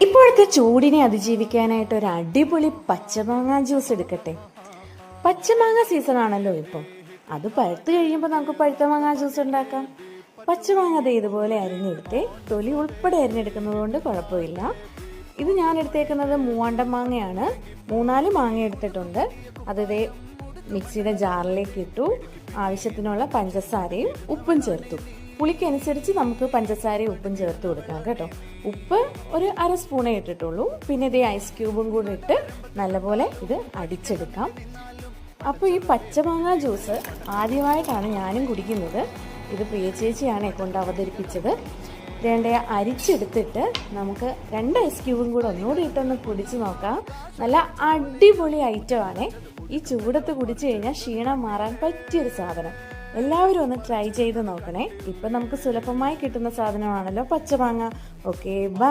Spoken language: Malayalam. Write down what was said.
ഇപ്പോഴത്തെ ചൂടിനെ അതിജീവിക്കാനായിട്ട് ഒരു അടിപൊളി പച്ചമാങ്ങ ജ്യൂസ് എടുക്കട്ടെ. പച്ചമാങ്ങ സീസൺ ആണല്ലോ ഇപ്പോൾ. അത് പഴുത്ത് കഴിയുമ്പോൾ നമുക്ക് പഴുത്ത മാങ്ങ ജ്യൂസ് ഉണ്ടാക്കാം. പച്ചമാങ്ങ അത് ഇതുപോലെ അരിഞ്ഞെടുത്തേ, തൊലി ഉൾപ്പെടെ അരിഞ്ഞെടുക്കുന്നത് കൊണ്ട് കുഴപ്പമില്ല. ഇത് ഞാൻ എടുത്തേക്കുന്നത് മൂവാണ്ടൻ മാങ്ങയാണ്. 3-4 മാങ്ങ എടുത്തിട്ടുണ്ട്. അത് മിക്സിയുടെ ജാറിലേക്ക് ഇട്ടു. ആവശ്യത്തിനുള്ള പഞ്ചസാരയും ഉപ്പും ചേർത്തു. പുളിക്കനുസരിച്ച് നമുക്ക് പഞ്ചസാരയും ഉപ്പും ചേർത്ത് കൊടുക്കാം കേട്ടോ. ഉപ്പ് ഒരു 1/2 സ്പൂണേ ഇട്ടിട്ടുള്ളൂ. പിന്നെ ഐസ് ക്യൂബും കൂടി ഇട്ട് നല്ലപോലെ ഇത് അടിച്ചെടുക്കാം. അപ്പോൾ ഈ പച്ചമാങ്ങ ജ്യൂസ് ആദ്യമായിട്ടാണ് ഞാനും കുടിക്കുന്നത്. ഇത് പ്രിയ ചേച്ചിയാണ് കൊണ്ട് അവതരിപ്പിച്ചത്. അരിച്ചെടുത്തിട്ട് നമുക്ക് 2 ഐസ് ക്യൂബും കൂടെ ഒന്നുകൂടി ഇട്ടൊന്ന് കുടിച്ച് നോക്കാം. നല്ല അടിപൊളി ഐറ്റമാണ്. ഈ ചൂടത്ത് കുടിച്ചു കഴിഞ്ഞാൽ ക്ഷീണം മാറാൻ പറ്റിയൊരു സാധനം. എല്ലാവരും ഒന്ന് ട്രൈ ചെയ്ത് നോക്കണേ. ഇപ്പം നമുക്ക് സുലഭമായി കിട്ടുന്ന സാധനമാണല്ലോ പച്ചമാങ്ങ. Okay, by.